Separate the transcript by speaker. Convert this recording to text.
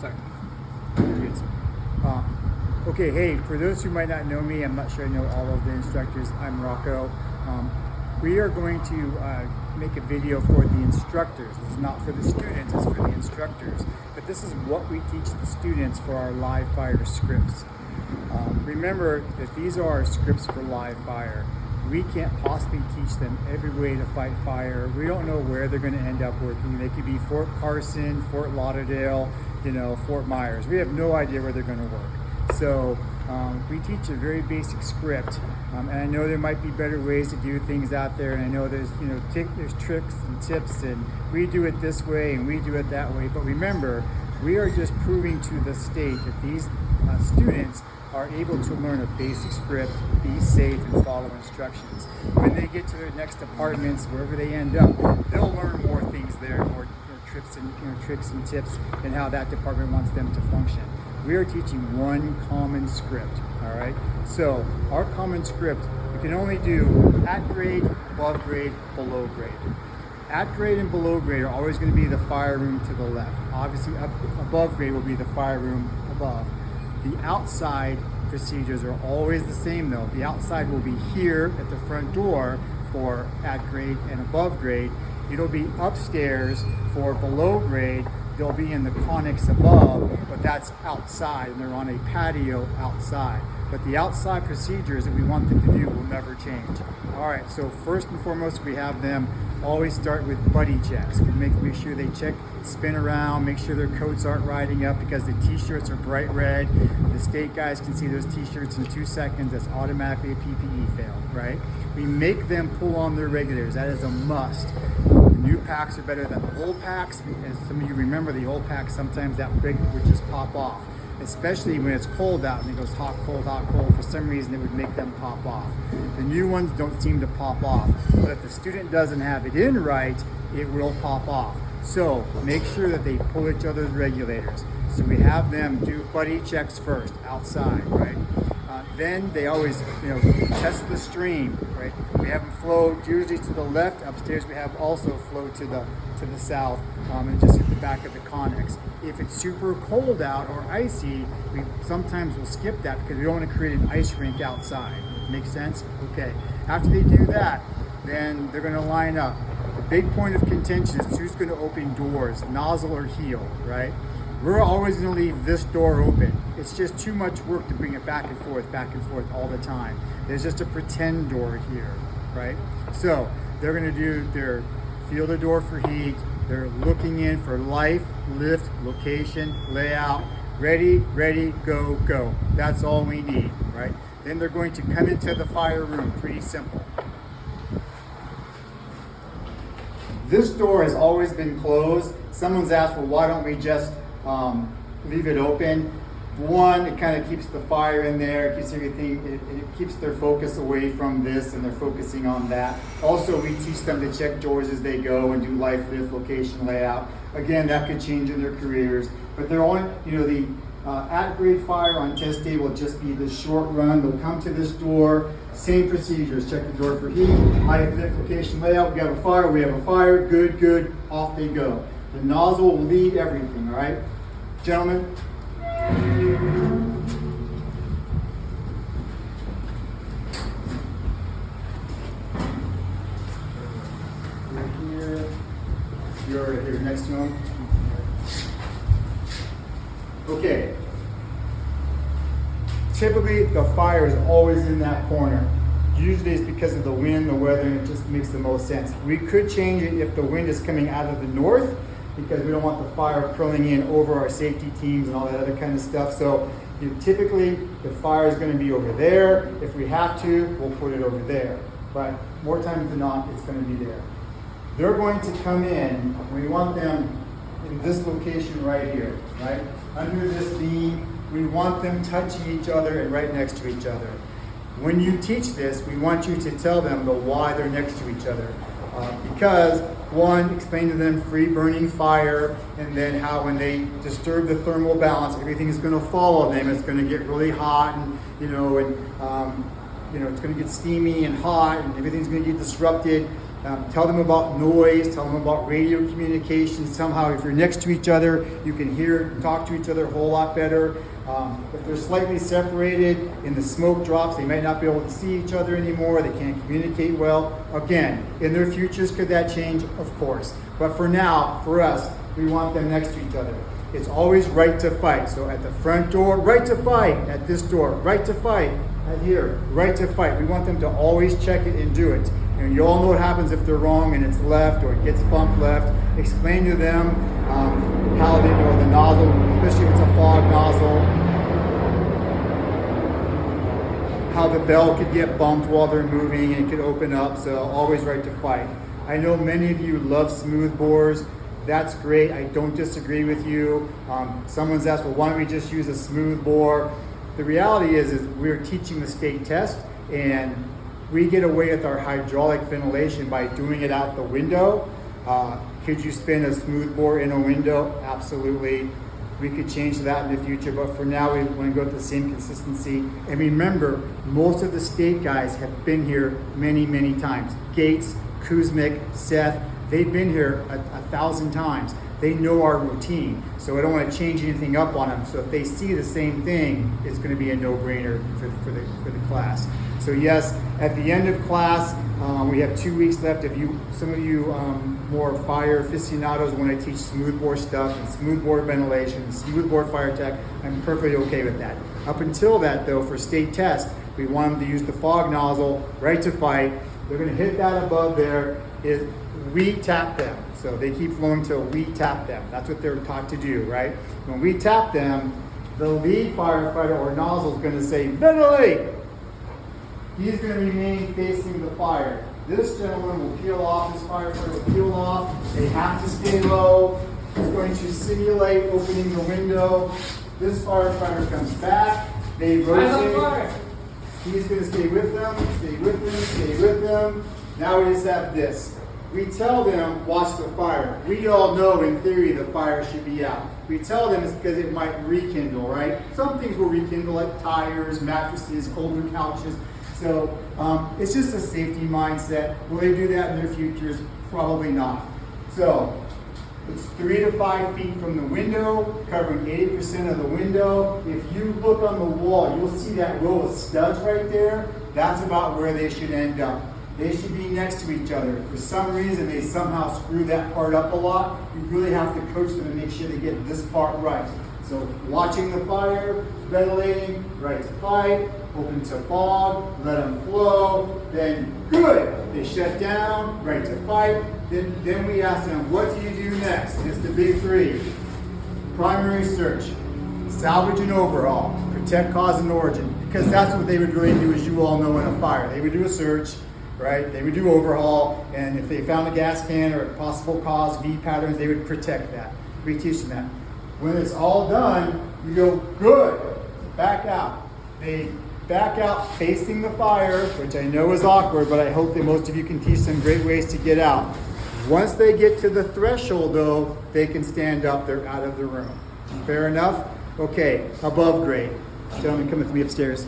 Speaker 1: Sorry.
Speaker 2: Okay, hey, for those who might not know me, I'm not sure I know all of the instructors, I'm Rocco. We are going to make a video for the instructors. This is not for the students, it's for the instructors. But this is what we teach the students for our live fire scripts. Remember that these are our scripts for live fire. We can't possibly teach them every way to fight fire. We don't know where they're going to end up working. They could be Fort Carson, Fort Lauderdale, Fort Myers. We have no idea where they're going to work. So we teach a very basic script, and I know there might be better ways to do things out there, and I know there's there's tricks and tips, and we do it this way and we do it that way. But remember, we are just proving to the state that these students are able to learn a basic script, be safe, and follow instructions. When they get to their next departments, wherever they end up, they'll learn more things there, more tricks and tips, and how that department wants them to function. We are teaching one common script, all right? So our common script, we can only do at grade, above grade, below grade. At grade and below grade are always going to be the fire room to the left. Obviously, above grade will be the fire room above. The outside procedures are always the same though. The outside will be here at the front door for at grade and above grade. It'll be upstairs for below grade. They'll be in the conics above, but that's outside, and they're on a patio outside. But the outside procedures that we want them to do will never change. All right, so first and foremost, we have them always start with buddy checks. We make sure they check, spin around, make sure their coats aren't riding up because the t-shirts are bright red. The state guys can see those t-shirts in 2 seconds. That's automatically a PPE fail, right? We make them pull on their regulators. That is a must. The new packs are better than the old packs. As some of you remember, the old packs, sometimes that rig would just pop off, especially when it's cold out and it goes hot, cold, hot, cold. For some reason, it would make them pop off. The new ones don't seem to pop off, but if the student doesn't have it in right, it will pop off. So make sure that they pull each other's regulators. So we have them do buddy checks first, outside, right? Then they always, test the stream, right? We have them flow usually to the left. Upstairs we have also flow to the south, and just at the back of the conics. If it's super cold out or icy, we sometimes will skip that because we don't want to create an ice rink outside. Make sense? Okay. After they do that, then they're going to line up. The big point of contention is who's going to open doors, nozzle or heel, right? We're always going to leave this door open. It's just too much work to bring it back and forth all the time. There's just a pretend door here, right? So they're going to do their feel the door for heat. They're looking in for life, lift, location, layout, ready, go, go. That's all we need, right? Then they're going to come into the fire room, pretty simple. This door has always been closed. Someone's asked, well, why don't we just leave it open? One, it kind of keeps the fire in there, it keeps everything, it keeps their focus away from this and they're focusing on that. Also, we teach them to check doors as they go and do life, lift, location, layout. Again, that could change in their careers, but they're on, the at-grade fire on test day will just be the short run. They'll come to this door, same procedures, check the door for heat, life, lift, location, layout. We have a fire, good, off they go. The nozzle will lead everything, all right? Gentlemen. Right here. You're right here next to him. Okay. Typically, the fire is always in that corner. Usually it's because of the wind, the weather, and it just makes the most sense. We could change it if the wind is coming out of the north, because we don't want the fire curling in over our safety teams and all that other kind of stuff. So typically the fire is going to be over there. If we have to, we'll put it over there. But more times than not, it's going to be there. They're going to come in. We want them in this location right here, right? Under this beam, we want them touching each other and right next to each other. When you teach this, we want you to tell them the why they're next to each other. Because one, explain to them free burning fire, and then how when they disturb the thermal balance, everything is going to follow them. It's going to get really hot, and it's going to get steamy and hot, and everything's going to get disrupted. Tell them about noise, tell them about radio communications. Somehow, if you're next to each other, you can hear and talk to each other a whole lot better. If they're slightly separated and the smoke drops, they might not be able to see each other anymore. They can't communicate well. Again, in their futures, could that change? Of course. But for now, for us, we want them next to each other. It's always right to fight. So at the front door, right to fight. At this door, right to fight. At here, right to fight. We want them to always check it and do it. And you all know what happens if they're wrong and it's left or it gets bumped left. Explain to them how they know the nozzle, especially if it's a fog nozzle, how the bell could get bumped while they're moving and it could open up. So always right to fight. I know many of you love smooth bores. That's great. I don't disagree with you. Someone's asked, well, why don't we just use a smooth bore? The reality is we're teaching the state test, and we get away with our hydraulic ventilation by doing it out the window. Could you spin a smooth bore in a window? Absolutely. We could change that in the future, but for now we want to go with the same consistency. And remember, most of the state guys have been here many, many times. Gates, Kuzmic, Seth, they've been here 1,000 times. They know our routine, so I don't want to change anything up on them. So if they see the same thing, it's going to be a no-brainer for the class. So yes, at the end of class, we have 2 weeks left. If some of you more fire aficionados want to teach smoothbore stuff and smoothbore ventilation, smoothbore fire tech, I'm perfectly okay with that. Up until that though, for state test, we want them to use the fog nozzle, right to fight. They're going to hit that above there. We tap them. So they keep flowing till we tap them. That's what they're taught to do, right? When we tap them, the lead firefighter or nozzle is going to say, ventilate! He's going to remain facing the fire. This gentleman will peel off, this firefighter will peel off. They have to stay low. He's going to simulate opening the window. This firefighter comes back. They rotate. He's going to stay with them, stay with them, stay with them. Now we just have this. We tell them, watch the fire. We all know in theory the fire should be out. We tell them it's because it might rekindle, right? Some things will rekindle, like tires, mattresses, older couches. So it's just a safety mindset. Will they do that in their futures? Probably not. So it's 3 to 5 feet from the window, covering 80% of the window. If you look on the wall, you'll see that row of studs right there. That's about where they should end up. They should be next to each other. If for some reason they somehow screw that part up a lot, you really have to coach them to make sure they get this part right. So watching the fire, ventilating, right to fight, open to fog, let them flow, then good. They shut down, right to fight. Then we ask them, what do you do next? And it's the big 3. Primary search, salvage and overhaul, protect cause and origin, because that's what they would really do, as you all know, in a fire. They would do a search, right? They would do overhaul, and if they found a gas can or a possible cause, V patterns, they would protect that. We teach them that. When it's all done, you go, good, back out. They back out facing the fire, which I know is awkward, but I hope that most of you can teach them great ways to get out. Once they get to the threshold though, they can stand up, they're out of the room. Fair enough? Okay, above grade. Gentlemen, come with me upstairs.